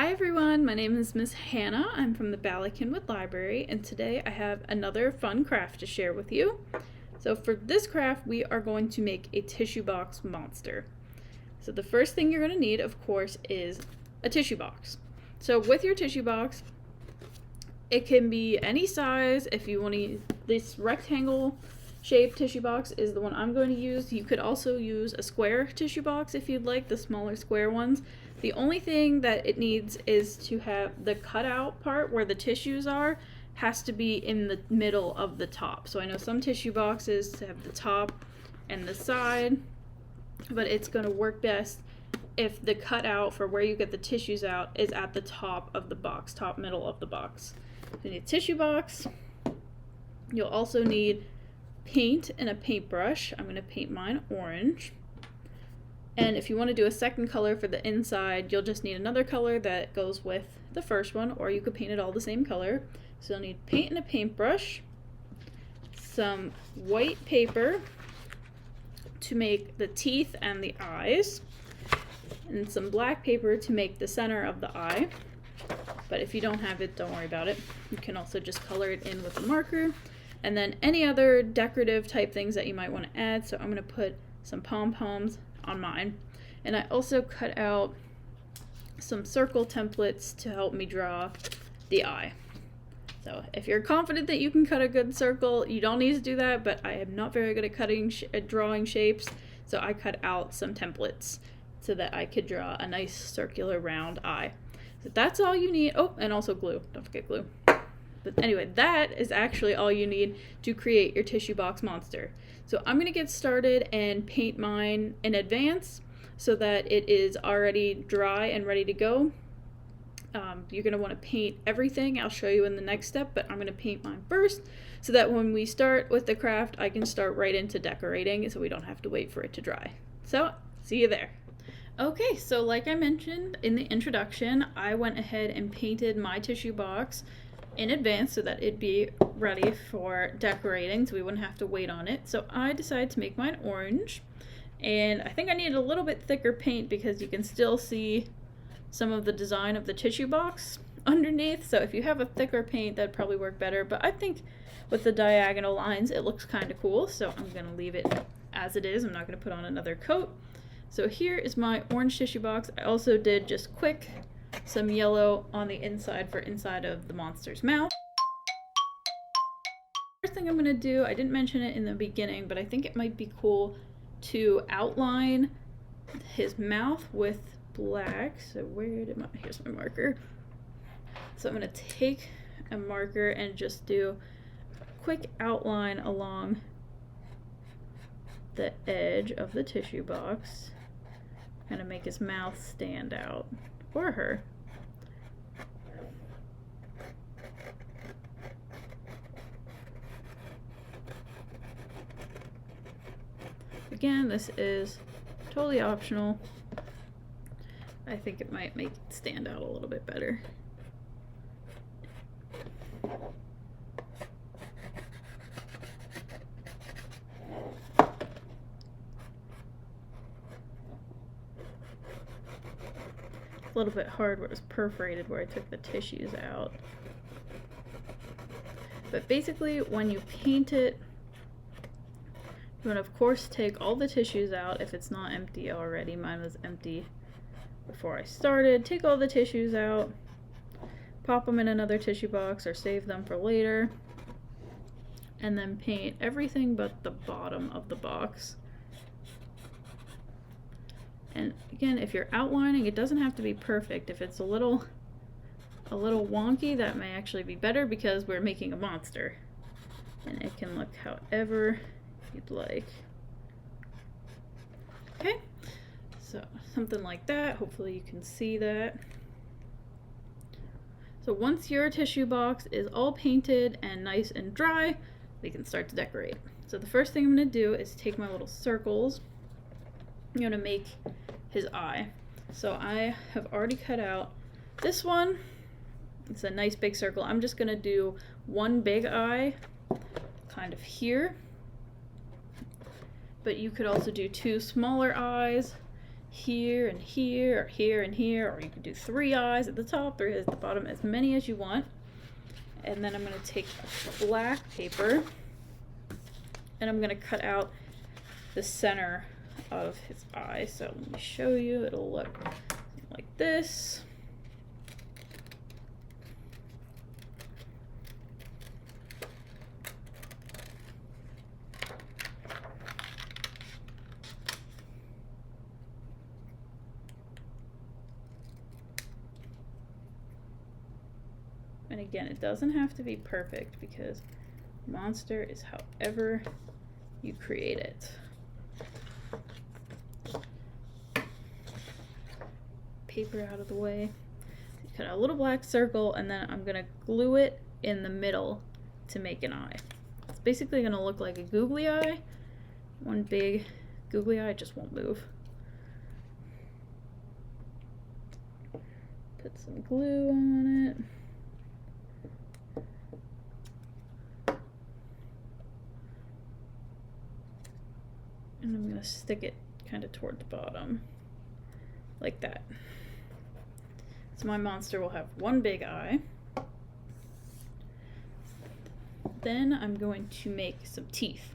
Hi everyone, my name is Miss Hannah. I'm from the Bala Cynwyd Library, and today I have another fun craft to share with you. So for this craft, we are going to make a tissue box monster. So the first thing you're going to need, of course, is a tissue box. So with your tissue box, it can be any size. If you want to use this rectangle shaped tissue box is the one I'm going to use. You could also use a square tissue box if you'd like, the smaller square ones. The only thing that it needs is to have the cutout part where the tissues are has to be in the middle of the top. So I know some tissue boxes have the top and the side, but it's going to work best if the cutout for where you get the tissues out is at the top of the box, top middle of the box. You need a tissue box. You'll also need paint and a paintbrush. I'm going to paint mine orange. And if you want to do a second color for the inside, you'll just need another color that goes with the first one, or you could paint it all the same color. So you'll need paint and a paintbrush, some white paper to make the teeth and the eyes, and some black paper to make the center of the eye. But if you don't have it, don't worry about it. You can also just color it in with a marker. And then any other decorative type things that you might want to add. So I'm going to put some pom-poms on mine. And I also cut out some circle templates to help me draw the eye. So if you're confident that you can cut a good circle, you don't need to do that, but I am not very good at drawing shapes. So I cut out some templates so that I could draw a nice circular round eye. So that's all you need. Oh, and also glue. Don't forget glue. But anyway, that is actually all you need to create your tissue box monster. So I'm going to get started and paint mine in advance so that it is already dry and ready to go. You're going to want to paint everything. I'll show you in the next step, but I'm going to paint mine first so that when we start with the craft, I can start right into decorating so we don't have to wait for it to dry. So, see you there. Okay, so like I mentioned in the introduction, I went ahead and painted my tissue box in advance so that it'd be ready for decorating so we wouldn't have to wait on it. So I decided to make mine orange, and I think I needed a little bit thicker paint because you can still see some of the design of the tissue box underneath. So if you have a thicker paint, that'd probably work better, but I think with the diagonal lines it looks kind of cool, so I'm gonna leave it as it is. I'm not gonna put on another coat. So here is my orange tissue box. I also did just quick some yellow on the inside for inside of the monster's mouth. First thing I'm going to do, I didn't mention it in the beginning, but I think it might be cool to outline his mouth with black. So here's my marker. So I'm going to take a marker and just do a quick outline along the edge of the tissue box, kind of make his mouth stand out. Or her. Again, this is totally optional. I think it might make it stand out a little bit better. A little bit hard where it was perforated where I took the tissues out. But basically when you paint it, you want to of course take all the tissues out if it's not empty already. Mine was empty before I started. Take all the tissues out, pop them in another tissue box or save them for later, and then paint everything but the bottom of the box. And again, if you're outlining, it doesn't have to be perfect. If it's a little wonky, that may actually be better because we're making a monster. And it can look however you'd like. Okay, so something like that. Hopefully you can see that. So once your tissue box is all painted and nice and dry, we can start to decorate. So the first thing I'm going to do is take my little circles. I'm going to make his eye. So I have already cut out this one. It's a nice big circle. I'm just going to do one big eye kind of here. But you could also do two smaller eyes here and here, or here and here, or you can do 3 eyes at the top, 3 eyes at the bottom, as many as you want. And then I'm going to take a black paper and I'm going to cut out the center of his eye. So let me show you. It'll look like this. And again, it doesn't have to be perfect because monster is however you create it. Paper out of the way. Cut out a little black circle and then I'm gonna glue it in the middle to make an eye. It's basically gonna look like a googly eye. One big googly eye, just won't move. Put some glue on it. And I'm going to stick it kind of toward the bottom, like that. So my monster will have one big eye. Then I'm going to make some teeth.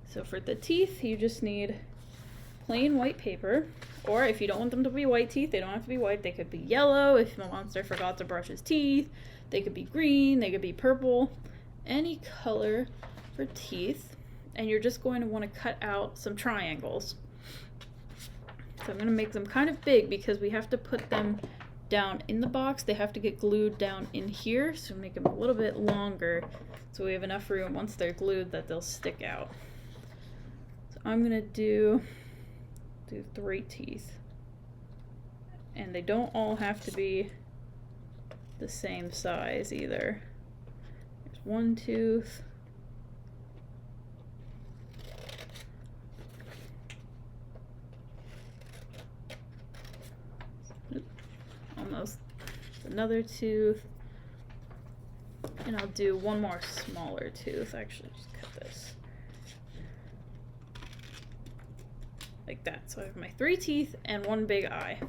So for the teeth, you just need plain white paper, or if you don't want them to be white teeth, they don't have to be white. They could be yellow if the monster forgot to brush his teeth. They could be green, they could be purple, any color for teeth. And you're just going to want to cut out some triangles. So I'm going to make them kind of big because we have to put them down in the box. They have to get glued down in here, so make them a little bit longer so we have enough room once they're glued that they'll stick out. So I'm going to do 3 teeth. And they don't all have to be the same size either. There's 1 tooth. Almost. Another tooth. And I'll do 1 more smaller tooth. Actually, just cut this. Like that. So I have my 3 teeth and 1 big eye.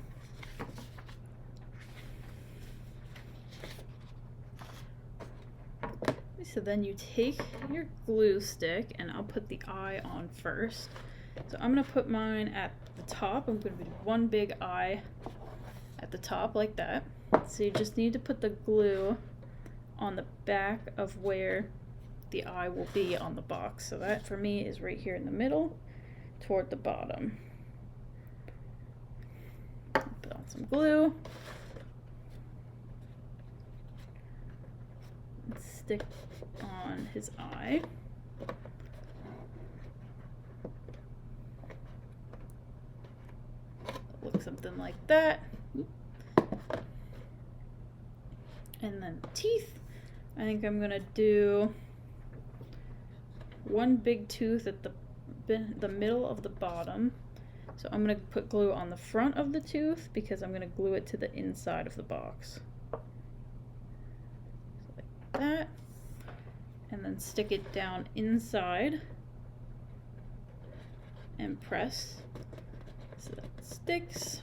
So then you take your glue stick, and I'll put the eye on first. So I'm going to put mine at the top. I'm going to do 1 big eye at the top like that. So you just need to put the glue on the back of where the eye will be on the box. So that for me is right here in the middle toward the bottom. Put on some glue. And stick on his eye. Look something like that. And then teeth. I think I'm gonna do 1 big tooth at the middle of the bottom. So I'm gonna put glue on the front of the tooth because I'm gonna glue it to the inside of the box. Like that. And then stick it down inside and press so that it sticks.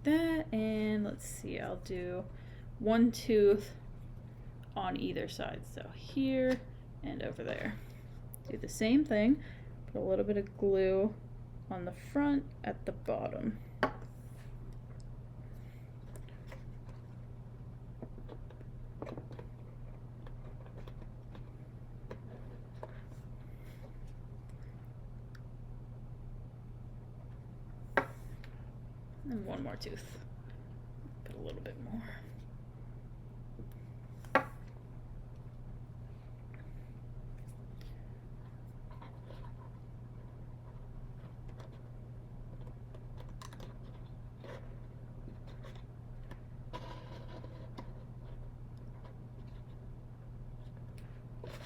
That, and let's see, I'll do 1 tooth on either side, so here and over there. Do the same thing, put a little bit of glue on the front at the bottom. And 1 more tooth. Put a little bit more.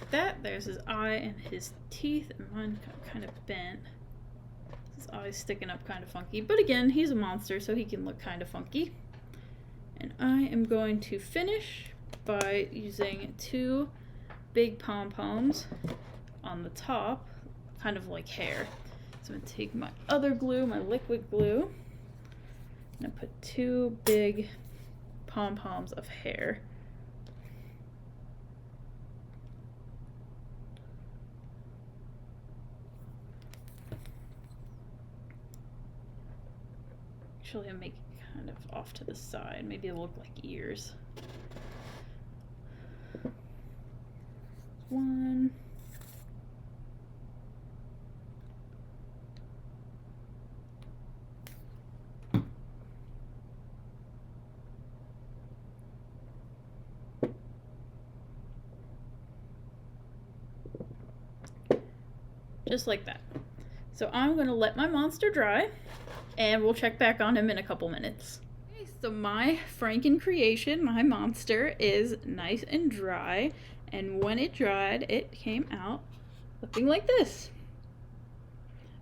That, there's his eye and his teeth, and mine kind of bent. His eye's sticking up kind of funky, but again, he's a monster, so he can look kind of funky. And I am going to finish by using 2 big pom-poms on the top, kind of like hair. So I'm going to take my other glue, my liquid glue, and I put 2 big pom-poms of hair. Actually, I'm making kind of off to the side. Maybe it'll look like ears. 1. Just like that. So I'm going to let my monster dry, and we'll check back on him in a couple minutes. Okay, so my Franken creation, my monster, is nice and dry, and when it dried, it came out looking like this.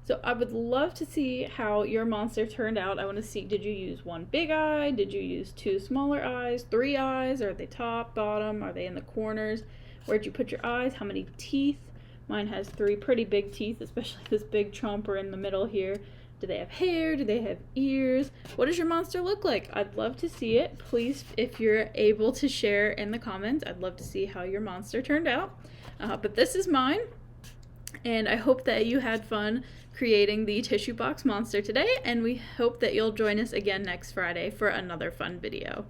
So I would love to see how your monster turned out. I want to see, did you use 1 big eye? Did you use 2 smaller eyes? 3 eyes? Are they top, bottom? Are they in the corners? Where'd you put your eyes? How many teeth? Mine has 3 pretty big teeth, especially this big chomper in the middle here. Do they have hair? Do they have ears? What does your monster look like? I'd love to see it. Please, if you're able to share in the comments, I'd love to see how your monster turned out. But this is mine, and I hope that you had fun creating the tissue box monster today, and we hope that you'll join us again next Friday for another fun video.